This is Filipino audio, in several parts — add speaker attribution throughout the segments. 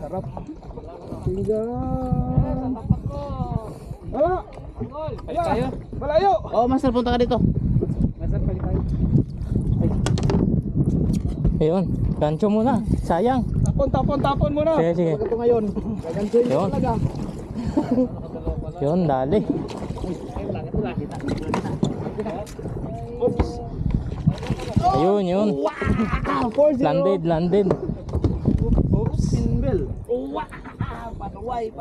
Speaker 1: Sarap. Tingnan. Wala.
Speaker 2: Balik tayo.
Speaker 1: Malayo.
Speaker 2: Oh, master, punta ka dito. Master, balik tayo.
Speaker 3: Ayun, gancho muna. Sayang.
Speaker 1: Tapon muna.
Speaker 3: Sige, sige.
Speaker 1: Ito ngayon. Gagancho yun
Speaker 3: Yun.
Speaker 1: talaga.
Speaker 3: Yun, dali.
Speaker 1: Oops.
Speaker 3: Ayun, yun.
Speaker 1: Wow! 4-0.
Speaker 3: Landed.
Speaker 1: Oops. Pinbel. Wow! Panuway.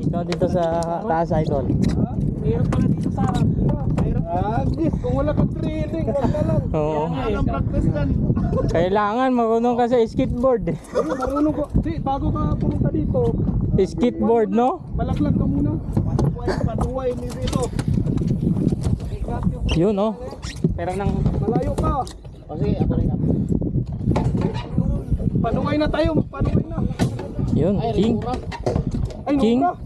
Speaker 3: Ikaw dito sa taas, idol.
Speaker 1: Hirap pala dito sa harap. Kung wala kang training, wag na lang.
Speaker 3: Oo.
Speaker 1: Walang practice dyan.
Speaker 3: Kailangan marunong ka sa skateboard.
Speaker 1: Marunong ko. Di, bago ka pumunta dito,
Speaker 3: Skateboard, no?
Speaker 1: malaglag ka muna. Panuway ni dito.
Speaker 3: Yun, oh.
Speaker 2: Pero nang...
Speaker 1: Malayo pa.
Speaker 2: O sige, ako rin.
Speaker 1: Panuway na tayo, magpanuway na.
Speaker 3: Yun, king.
Speaker 1: Ay,
Speaker 3: King.
Speaker 1: nura.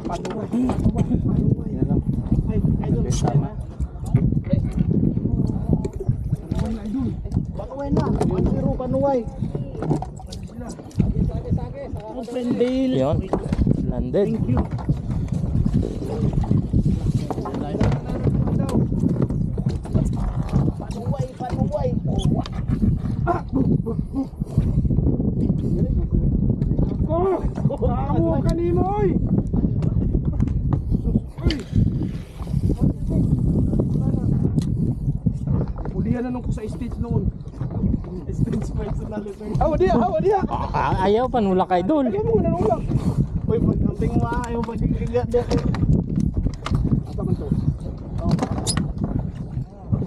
Speaker 1: Panuway. Ay, idol.
Speaker 2: Tama.
Speaker 1: Panuway na. 1-0, panuway. Pendale.
Speaker 3: Yun. Landed.
Speaker 1: Thank you. Panuway. Amo kanino oy. Ulihan na nung ko sa stage noon. Stage personality. Dia.
Speaker 3: Ayaw, panulak, idol.
Speaker 1: Ayaw mo na nung lang. Uy, pagkamping mo ayaw ba digrigat dito. Asa man to?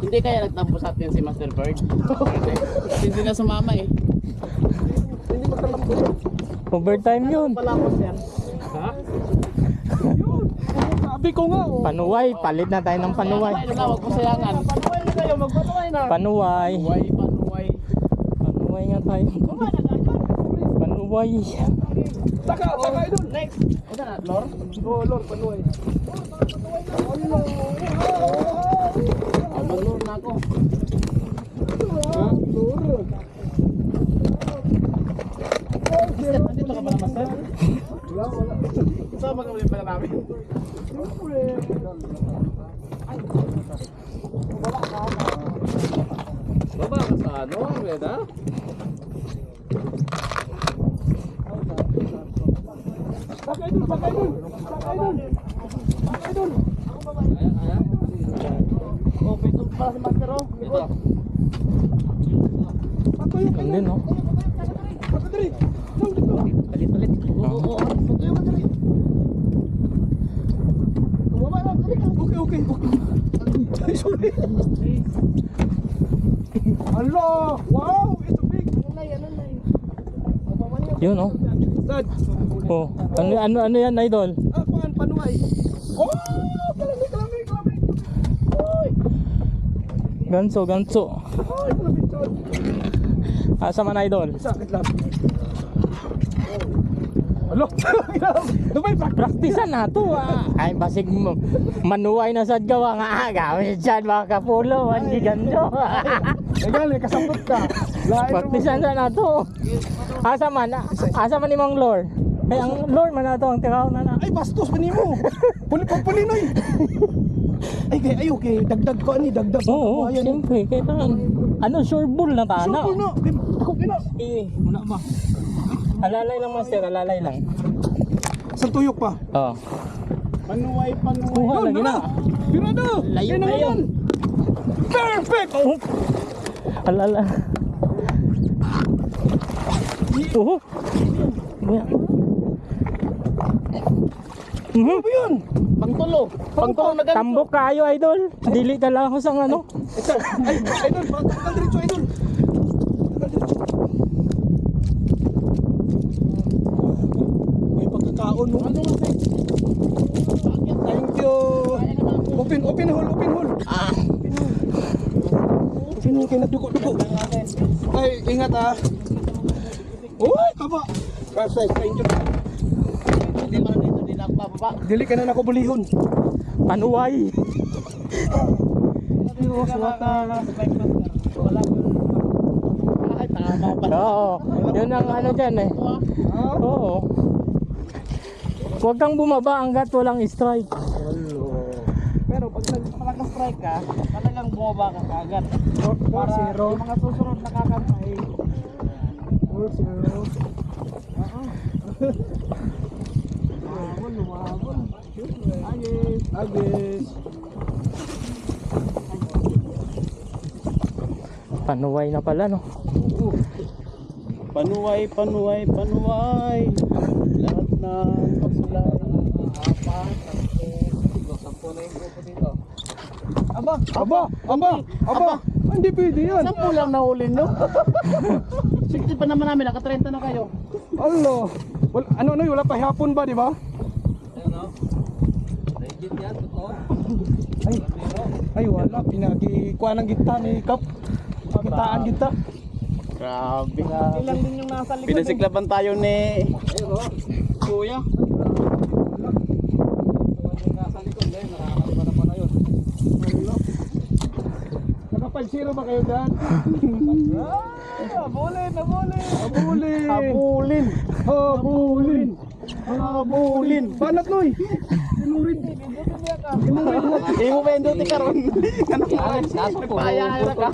Speaker 2: Hindi kaya nagtampo sa atin si Master Bird? Hindi na sumama eh.
Speaker 1: Hindi magtatampo.
Speaker 3: Overtime yun.
Speaker 1: Palapos yan. Ha? Yun. Sabi ko nga oh.
Speaker 3: Panuway, palit na tayo ng panuway.
Speaker 2: Panuway na, huwag mo sayangan.
Speaker 1: Panuway na kayo, magpanuway na.
Speaker 3: Panuway.
Speaker 2: Panuway.
Speaker 3: Panuway nga tayo. Panuway.
Speaker 1: Saka idol.
Speaker 2: Next. Ito na, Lord.
Speaker 1: Oh, Lord, panuway.
Speaker 2: Lord na ako.
Speaker 1: Lord.
Speaker 2: Dito ka pala, Master?
Speaker 1: Wala.
Speaker 2: Saan magkabali pala namin?
Speaker 1: Siyempre.
Speaker 2: Baba ka sa ano, Reda?
Speaker 1: Saka idol.
Speaker 2: Ayan. Oh, peso para si Master, oh. Ito.
Speaker 1: Patuyo ka
Speaker 3: Yun din, no?
Speaker 1: Patuyo. Dito.
Speaker 2: Palit. Oo.
Speaker 1: Patuyo ka dali. Tumama na. Okay. Ay, sorry. Allah! Wow! It's a big.
Speaker 3: Yun, oh.
Speaker 1: Dad.
Speaker 3: Oh. Ano yan, idol?
Speaker 1: Panuway. Oh! Kalami. Oy!
Speaker 3: Ganso.
Speaker 1: Oy, kalami, Dad.
Speaker 3: Asa man, idol?
Speaker 1: Sakit lang. Alo! Dumay pa.
Speaker 3: Praktisan na to, ah. Ay, basig manuway na sad gawa nga. Gawin dyan, mga kapulo. Hindi gando.
Speaker 1: Gali, kasabot ka.
Speaker 3: Praktisan na to. Asa man imong lore. Ay, ang lore man na to. Ang tiraw na.
Speaker 1: Ay, bastos man mo. Pulinoy. Ay, kay dagdag ko ani, dagdag.
Speaker 3: Oo, siyempre. Kailangan. Ano, sure bull na tana.
Speaker 1: Sure na. Ako kina.
Speaker 3: Wala ba? Alalay lang, Master. Alalay lang.
Speaker 1: Sa tuyok pa.
Speaker 3: Oo.
Speaker 1: Panuway.
Speaker 3: Kuha lagi na.
Speaker 1: Pirado.
Speaker 3: Layo
Speaker 1: Yan
Speaker 3: na
Speaker 1: naman.
Speaker 3: yun.
Speaker 1: Perfect.
Speaker 3: Alala. Oh.
Speaker 1: Ano ba yun?
Speaker 2: Pangtulo na ganito.
Speaker 3: Tambok kayo, idol. Dili ka lang ako sa ano.
Speaker 1: Ay, idol, tagal diretso, idol. Tagal diretso. May pagkakaon mo. Ano nga, Thank you. Open hole. Open hole kayo nagdugo. Ay, ingat ah. Uy, kaba. Perfect, thank you.
Speaker 2: Hindi man dito, di na ako bababa.
Speaker 1: Dili ka na nakubulihon.
Speaker 3: Panuway.
Speaker 1: oh, suwak na.
Speaker 2: Wala ko. Ay, tama pa.
Speaker 3: Oo. Yun ang ano dyan eh. Oo. Huwag kang bumaba hanggat walang strike.
Speaker 2: Pero pag nag-strike ka, talagang bumaba ka agad.
Speaker 1: 4-0.
Speaker 2: Yung mga susunod na kakantay.
Speaker 1: 4-0.
Speaker 2: Lumabon.
Speaker 1: Agis.
Speaker 3: Panuway na pala no.
Speaker 2: Panuway. Lahat ng pagsulay.
Speaker 1: Aba. Hindi pwede yan.
Speaker 2: Saan po lang nahuli nyo? 60 pa naman namin, naka-30 na kayo.
Speaker 1: Allah. Ano, wala pa hapon ba, di ba? Ay, wala. Pinagikuha ng gita ni Kap. Pagitaan gita.
Speaker 2: Grabe.
Speaker 1: Ilang din yung nasa likod.
Speaker 2: Pinasiklaban tayo ni Kuya.
Speaker 1: Naka 5-0 ba kayo dyan? Habulin. Banat, Loy.
Speaker 2: Imo ba yung duty karon? Nagpaya ka.